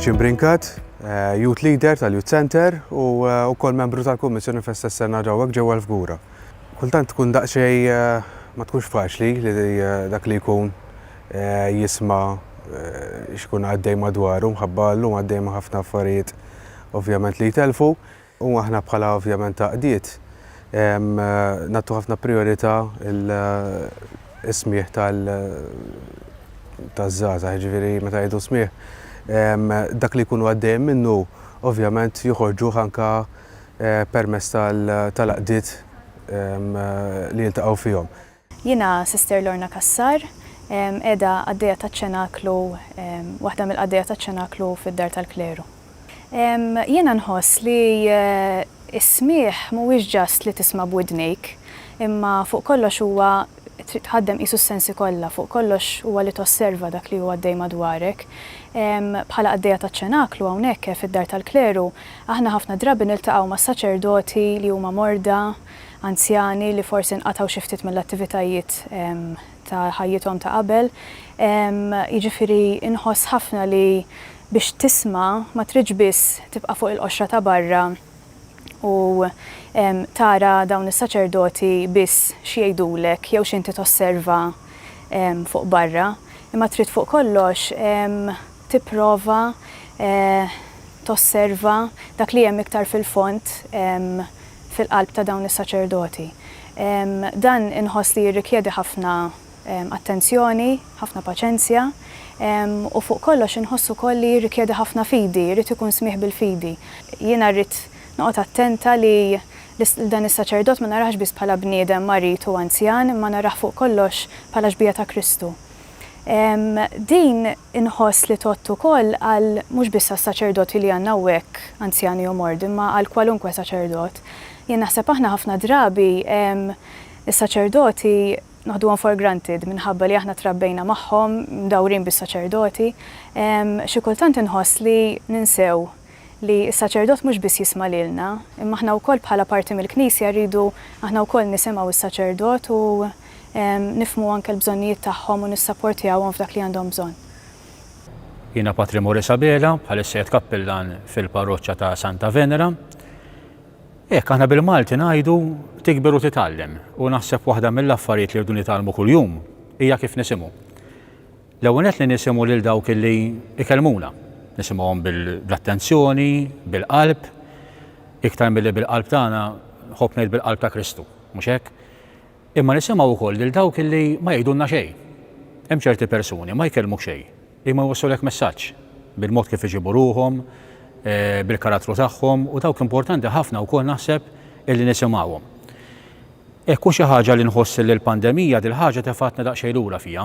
Christian Brinkat, Youth Leader tal-Youth Center u wkoll membru tal-Kummissjoni fis-stess sena ġewwa l-Fgura. Kultant tkun daqsxejn ma tkunx faċli li dak li jkun jisma' x'ikun għaddej madwaru minħabba llum għaddej ma' ħafna affarijiet ovvjament li jtelfu u aħna bħala ovvjament taqdiet nagħtu ħafna priorità l-ismieħ taż-żgħażagħ, ġifieri meta jgħidu smieħ dak li jkunu għaddejjem minnu ovvjament joħorġuh anke permezz tal-għaqdiet li jiltaqgħu fihom. Jiena Sister Lorna Kassar, qiegħda għaddejja taċ-ċenaklu, waħda mill-qgħaddejja taċ-ċenaklu fid-Dar tal-Kleru. Jiena nħoss li s-smieħ mhuwiex ġast li tisma' b'widnejk, imma fuq kollox huwa tħaddem qisu s-sensi kollha, fuq kollox huwa li tosserva dak li huwa għaddej madwarek. Bħala għaddejja taċ-ċenaklu hawnhekk fid-Dar tal-Kleru, aħna ħafna drabi niltaqgħu ma' saċerdoti li huma morda, anzjani li forsi nqatgħu xi ftit mill-attivitajiet ta' ħajjithom ta' qabel. Jiġifieri inħoss ħafna li biex tisma' ma tridx biss tibqa' fuq il-qoxra ta' barra u tara dawn is-saċerdoti biss xi jgħidulek jew x'inti tosserva fuq barra, imma trid fuq kollox tipprova tosserva dak li hemm iktar fil-fond fil-qalb ta' dawn is-saċerdoti. Dan inħoss li jirrikjedi ħafna attenzjoni, ħafna paċenzja u fuq kollox inħossu wkoll li jirrikjedi ħafna fidi, jrid ikun smih bil-fidi. Jiena rrid noqgħod attenta li dan is-saċerdot ma naraħx biss bħala bniedem marit u anzjan, imma naraħ fuq kollox bħala ġbija ta' Kristu. Din inħoss li tott ukoll għal mhux biss għas-saċerdoti li għandna hawnhekk anzjani u mordi, imma għal kwalunkwe saċerdot. Jien naħseb aħna ħafna drabi is-saċerdoti naħduhom for granted minħabba li aħna trabbejna magħhom mdawrin bis-saċerdoti. Xi kultant inħoss li ninsew li s-saċerdot mhux biss jisma' lilna, imma aħna wkoll bħala parti mill-Knisja rridu aħna wkoll nisimgħu s-saċerdot u nifhmu anke l-bżonnijiet tagħhom u nissapportjawhom f'dak li għandhom bżonn. Jiena Patri Mori Sabela, bħalissa qed kappellan fil-parroċċja ta' Santa Venera. Hekk aħna bil-Malti ngħidu tikber u titgħallem u naħseb waħda mill-affarijiet li rridu nitgħallmu kuljum hija kif nisimgħu. L-ewwel qed li nisimgħu lil dawk illi ikellmuna. Nisimgħuhom bil-attenzjoni, bil-qalb, iktar milli bil-qalb tagħna ħobb ngħid bil-qalb ta' Kristu, mhux hekk? Imma nisimgħu wkoll lil dawk illi ma jgħidulna xejn. Hemm ċerti persuni ma jkellmuk xejn, imma jwassulek messaġġ bil-mod kif iġibu ruhom, bil-karattru tagħhom u dawk importanti ħafna wkoll naħseb illi nisimgħuhom. Hekk hu xi ħaġa li nħoss li l-pandemija dil ħaġa tefatna daqsxejn lura fiha.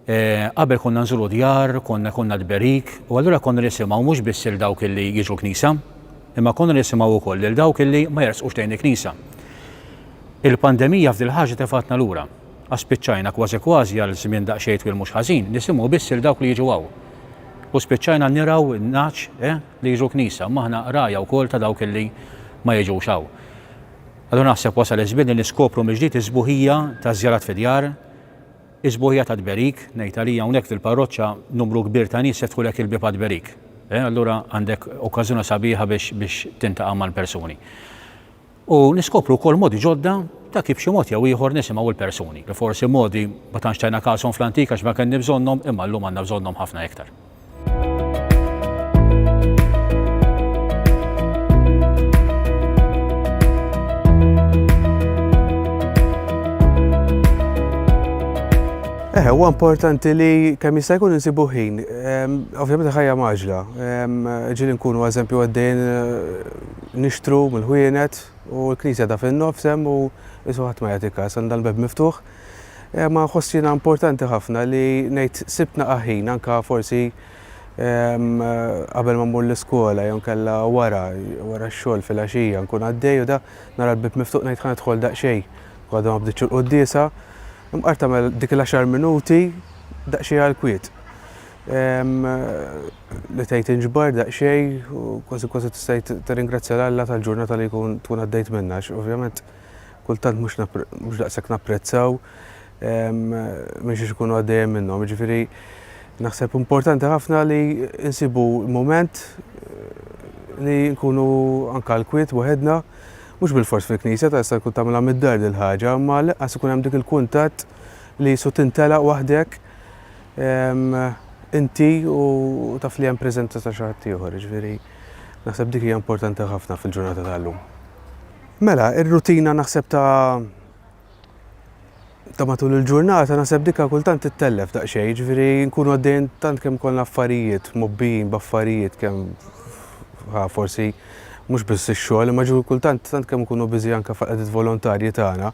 Qabel konna nżuru djar, konna dberik, u allura konna nisimgħu mhux biss il dawk illi jiġu Knisja, imma konna nisimgħu wkoll lil dawk illi ma jersqux lejn il-Knisja. Il-pandemija f'dil ħaġa tefatna lura. Spiċċajna kważi kważi għal żmien daqsxejn twil mhux ħażin, nisimgħu biss il dawk li jiġu hawn. U spiċċajna niraw in-naċ li jiġu Knisja, ma aħna rajja wkoll ta' dawk illi ma jiġux hawn. Allura naħseb wasal iż-żmien li niskopru mill-ġdid iż-żbuħija ta' żjarat fid-djar, iż-żbuħija ta' dberik, ngħid għalija hawnhekk fil-parroċċja numru kbir ta' nies jeftħulek il-bieb għad-dberik. Allura għandek okkażjoni sabiħa biex tintaqa' mal-persuni. U niskopru wkoll modi ġodda ta' kif xi mod jew ieħor nisimgħu l-persuni. Li forsi modi ma tantx tajna kasom fl-antika x'ma kenni bżonnhom, imma llum għandna bżonnhom ħafna iktar. Huwa importanti li kemm jista' jkun insibu ħin. Ovvjament ħajja maġla. Ġieli nkunu eżempju għaddejn nixtru mill-ħwienet u l-Knisja ta' fin-nofs hemm u isu ħadd ma jagħti każ għandha l-beb miftuħ. Ma nħoss jiena importanti ħafna li ngħid sibna ħin anke forsi qabel ma mmur l-iskola jew kellha wara x-xogħol fil-għaxija nkun għaddej u da nara l-bib miftuħ ngħid ħa nidħol daqsxejn. Għadha ma bdietx il-quddiesa. Mqar tagħmel dik il-10 minuti daqsxejn għall-kwiet. Li tgħid inġbar daqsxejn u kważi tista' tirringrazzja l-Alla tal-ġurnata li tkun għaddejt minnha. Ovvjament kultant mhux daqshekk napprezzaw mhux ikunu għaddejjem minnhom. Jiġifieri Naħseb importanti ħafna li insibu moment li nkunu anka l-kwiet waħedna, mhux bil-fors fil-knisja ta' jista' jkun tagħmilha mid-dar il ħaġa, imma laqas ikun hemm dik il-kuntatt li su tintelaq waħdek inti u taf li hemm preżenza ta' xi ħadd ieħor, ġifieri naħseb dik hija importanti ħafna fil-ġurnata tal-lum. Mela, ir-rutina naħseb ta' matul il-ġurnata naħseb dikha kultant tittellef daqsxejn, ġifieri nkunu għaddejjin tant kemm kollha affarijiet, mobbijin b'affarijiet kemm forsi mhux biss ix-xogħol, imma kultant tant kemm nkunu biżi anke faqgħet volontarji tagħna,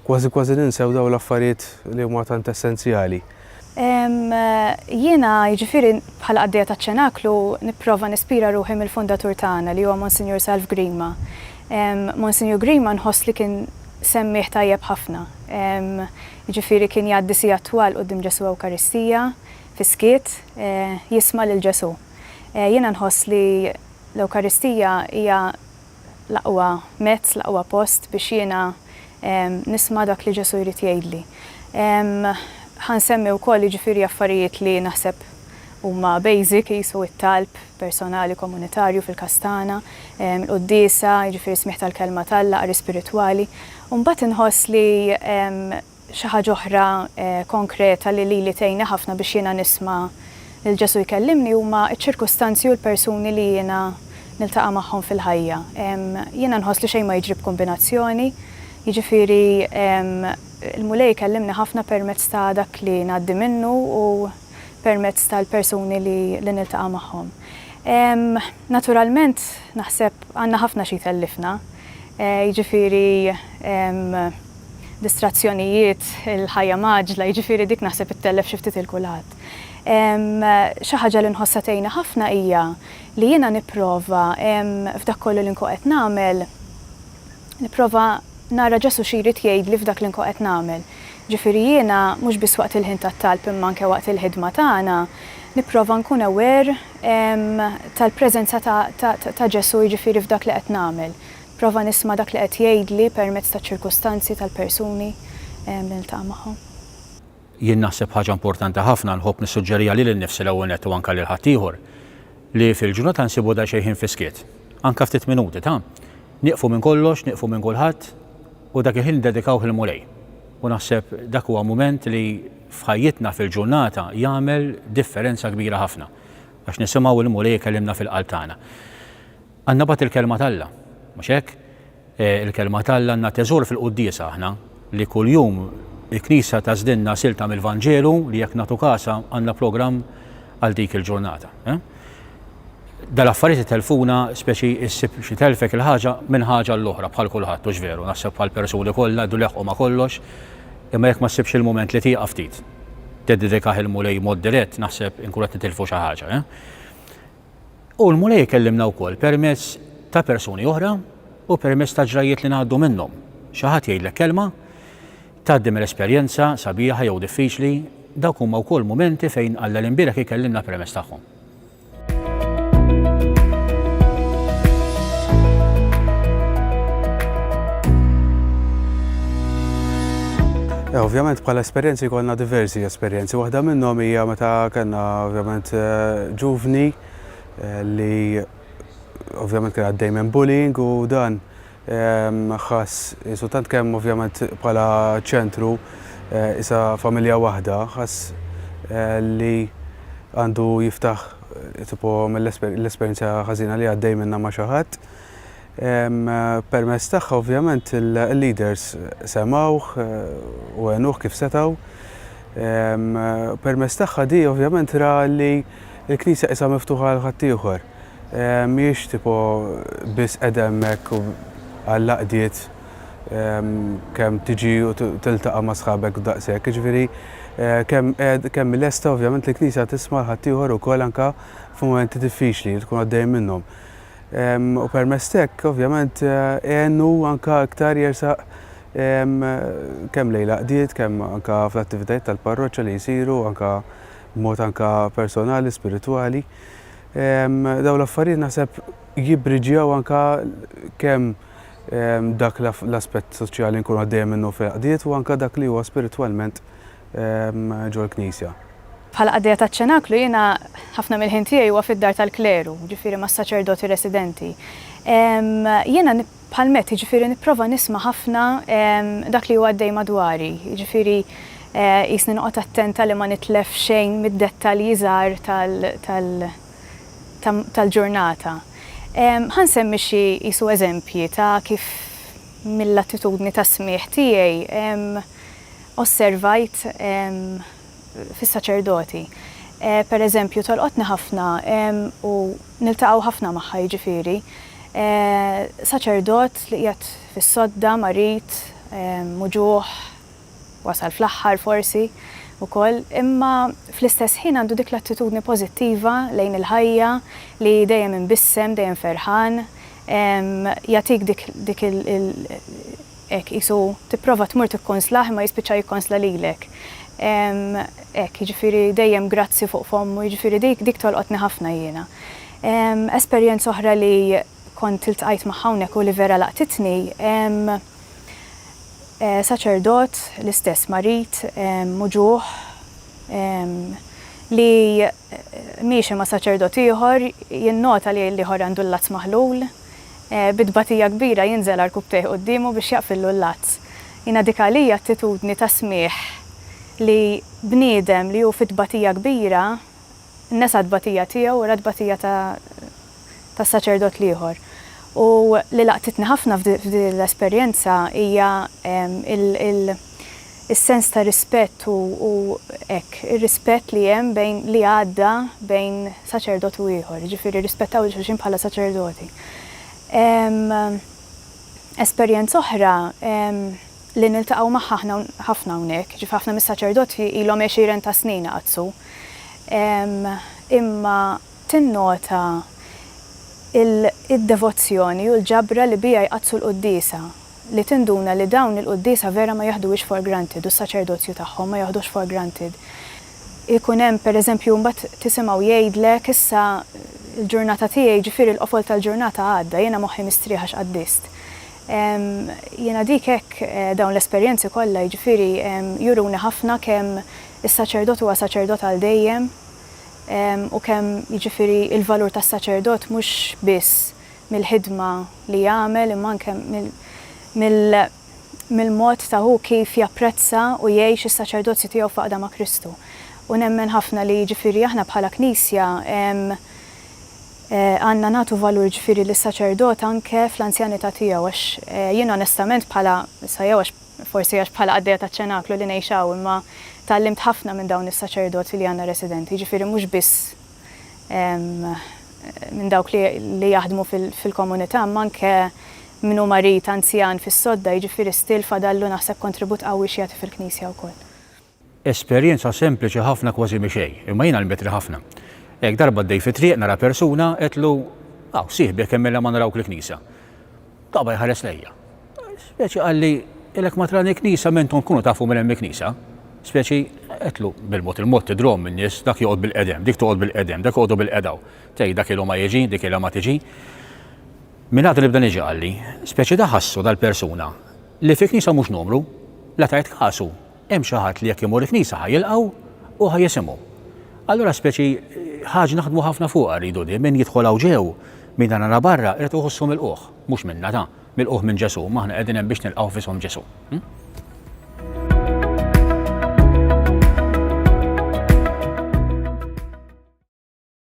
kważi ninsew dawn l-affarijiet li huma tant essenzjali. Jiena jiġifieri bħala qaddejja taċ-ċenaklu nipprova nispira ruħi mill-fundatur tagħna li huwa Monsignor Salv Grima. Monsignor Grima nħoss li kien semmieħ tajjeb ħafna. Jiġifieri kien jgħaddi sija twal quddiem Ġesu Ewkaristija fiskiet jisma' lil Ġesu. Jiena nħoss li l-Ewkaristija hija l-aqwa mezz, l-aqwa post biex jiena nisma' dak li Ġesu jrid jgħidli. Ħansemmi wkoll jiġifieri affarijiet li naħseb huma basic jisu it-talb personali komunitarju fil-kastana, l-qudiesa, jiġifieri smieħ tal-kelma tal-Alla, qari spiritwali. U mbagħad inħoss li xi ħaġa oħra konkreta li lili tgħinni ħafna biex jiena nisma' lil Ġesu jkellimni huma ċ-ċirkustanzi u l-persuni li jiena niltaqa' magħhom fil-ħajja. Jiena nħoss li xejn ma jiġri b'kombinazzjoni, jiġifieri il-mulej jkellimni ħafna permezz ta' dak li ngħaddi minnu u permezz tal-persuni li niltaqa' magħhom. Naturalment naħseb għandna ħafna xi tellifna, jiġifieri distrazzjonijiet, il-ħajja maġla, jiġifieri dik naħseb ittellef xi ftit il-kulħadd. Xi ħaġa li nħossha tgħinna ħafna hija li jiena nipprova f'dak kollu li nkun qed nagħmel, nipprova nara Ġesu xi jrid jgħidli f'dak li nkun qed nagħmel. Ġifieri jiena mhux biss waqt il-ħin tat-talb imma anke waqt il-ħidma tagħna nipprova nkun aware tal-preżenza ta' Ġesu jiġifieri f'dak li qed nagħmel. Prova nisma' dak li qed jgħidli permezz ta' ċirkustanzi tal-persuni li niltaqa' magħhom. Jien naħseb ħaġa importanti ħafna nħobb nissuġġerija lil innifsi l-ewwel nett u anke lil ħaddieħor li fil-ġurnata nsibu daqsxejn fiskiet. Anke ftit minuti ta' nieqfu minn kollox, nieqfu minn kulħadd u dak il-ħin dedikawh il-mulej. U naħseb dak huwa mument li f'ħajjitna fil-ġurnata jagħmel differenza kbira ħafna għax nisimgħu il-mulej kellimna fil-qalb tagħna. Għandna bagħad il-kelma tal-Alla, mhux hekk? Il-kelma tal-Alla għandna teżur fil-quddiesa aħna li kuljum il-Knisja tażdilna silta mill-Vanġelu li jekk nagħtu kasa għandna programm għal dik il-ġurnata. Dal-affarijiet telfuna speċi issib xi telfek il-ħaġa minn ħaġa l-oħra bħal kulħadd u veru, naħseb bħal persuni kollha jdu leħqu ma' kollox, imma jekk ma ssibx il-mument li tieqa' ftit. Teddedikaħ il-mulej mod dirett naħseb inkun qed nitilfu xi ħaġa. U l-mulej kellimna wkoll permezz ta' persuni oħra u permezz ta' ġrajiet li ngħaddu minnhom. Xi ħadd jgħidlek kelma, tgħaddim l-esperjenza sabiħa jew diffiċli, dawk huma wkoll mumenti fejn Alla l-inbieraħ ikellimna permezz tagħhom. Ovvjament bħala esperjenzi jkollna diversi esperjenzi. Waħda minnhom hija meta kellna ovvjament ġuvni li ovvjament kien għaddej minn bullying u dan ħass isu tant kemm ovvjament bħala ċentru isa familja waħda ħass li għandu jiftaħ tipo mill-esperjenza ħażina li għaddej minnha ma' xi ħadd. Permezz tagħha ovvjament il-leaders semgħuh u għenuh kif setgħu. Permezz tagħha di ovvjament ra li l-Knisja qisha miftuħa għal ħadd ieħor. Mhijiex tipo biss qiegħda hemmhekk għal laqdiet kemm tiġi u tiltaqa' ma' sħabek daqshekk. Jiġifieri kemm lesta ovvjament l-Knisja tisma' ħadd ieħor ukoll anke f'mumenti diffiċli li tkun għaddej minnhom. U permezz hekk ovvjament għennu anke iktar jersaq kemm lejn laqdiet, kemm anke fl-attivitajiet tal-parroċċa li jsiru, anke b'mod anke personali, spiritwali. Dawn l-affarijiet naħseb jibbriġjaw anke kemm dak l-aspett soċjali nkunu għaddejjem minnu fil-laqdiet u anke dak li huwa spiritwalment ġol Knisja. bħala qaddejja taċ-ċenaklu jiena ħafna mill-ħin tiegħi huwa fid-dar tal-kleru, ġifieri mas-saċerdoti residenti. Jiena bħal-met, ġifieri nipprova nisma' ħafna dak li huwa għaddej madwari, ġifieri jisni noqgħod attenta li ma nitlef xejn mid-dettalji żgħar tal-ġurnata. Ħansemmi xi qisu eżempji ta' kif mill-attitudni ta' smieħ tiegħi osservajt fis-saċerdoti. Per eżempju, tolqotni ħafna u niltaqgħu ħafna magħha jiġifieri. Saċerdot li qiegħed fis-sodda marit, muġuħ, wasal fl-aħħar forsi ukoll, imma fl-istess ħin għandu dik l-attitudni pożittiva lejn il-ħajja li dejjem inbissem, dejjem ferħan, jagħtik dik qisu tipprova tmur tikkonslah imma jispiċċa jikkonsla lilek. Jiġifieri dejjem grazzi fuq fommu, jiġifieri dik tolqotni ħafna jiena. Esperjenza oħra li kont iltqajt ma' hawnhekk u li vera laqtitni, saċerdot l-istess marit, muġuħ, li miexi ma' saċerdot ieħor, jinnota li l-ieħor għandu l-lazz maħlul, bidbatija kbira jinżel għal kubtejh qudiemu biex jaqfillu l-lazz. Jiena dik għalija attitudni ta' smieħ li bniedem li hu fit-tbatija kbira, n-nesa tbatija tiegħu u tbatija tas-saċerdot ieħor. U li laqtitni ħafna f'din l-esperjenza hija is-sens ta' rispett u ir-rispett li hemm bejn li għadda bejn saċerdot u ieħor, ġifieri rispettaw il-xulxin bħala saċerdoti. Esperjenza oħra li niltaqgħu magħha ħafna hawnhekk, ġif ħafna mis-saċerdoti ilhom 20 ta' snin qazzu. Imma tinnota id-devozzjoni u l-ġabra li bija jqazzu l-qudiesa, li tinduna li dawn il-qudiesa vera ma jaħduwix for granted u s-saċerdozju tagħhom ma jaħdux for granted. Ikun hemm pereżempju mbagħad tisimgħu jgħidlek issa l-ġurnata tiegħi ġifieri l-qofol tal-ġurnata għadda, jiena moħħi mistrieħa x'qaddist. Jiena dik hekk dawn l-esperjenzi kollha jiġifieri juruni ħafna kemm is-saċerdot huwa saċerdot għal dejjem u kemm jiġifieri il-valur tas-saċerdot mhux biss mill-ħidma li jagħmel imma anke mill-mod ta' hu kif japprezza u jgħix is-saċerdozzi tiegħu faqda ma' Kristu. U nemmen ħafna li jiġifieri aħna bħala Knisja għandna nagħtu valur ġifieri lis-saċerdot anke fl-anzjanità tiegħu għax jien onestament bħala forsi għax bħala qaddejja taċ-ċenaklu li ngħixaw imma tallimt ħafna minn dawn is-saċerdoti li għandna residenti, ġifieri mhux biss minn dawk li jaħdmu fil-komunità, imma anke minnu marit anzjan fis-sodda, jiġifieri stil fadallu naħseb kontribut qawwi xi jagħti fil-Knisja wkoll. Esperjenza sempliċi ħafna kważi mixej, imma jiena l-metri ħafna. Hekk darba d-dej fi triq nara persuna qedlu sieħbi kemmella ma narawk l-Knisja. Taqba jħares lejja. Speċi qalli ilek ma trani Knisja mentom tkunu tafu minn hemm Knisja. Speċi qedlu il-mod tidrom min nies dak joqgħod bil-qedem, dik toqgħod bil-qedem, dak joqgħdu bil-qedaw. Tej dak ilhom ma jiġi, dik ilha ma tiġi. Min għadu nibda niġi qalli, speċi daħassu dal-persuna li fi Knisja mhux numru, la tajt kasu, hemm xi ħadd li jekk imur il-Knisja ħajilqgħu u ħajjisimgħu. Allura speċi ħaġa naħdmu ħafna fuqha rridu di min jidħol hawn ġew min għandna barra irid uħossu mill-qoħ, mhux minna ta' mill-qoħ minn Ġesu, maħna qegħdin hemm biex nilqgħu fishom Ġesu.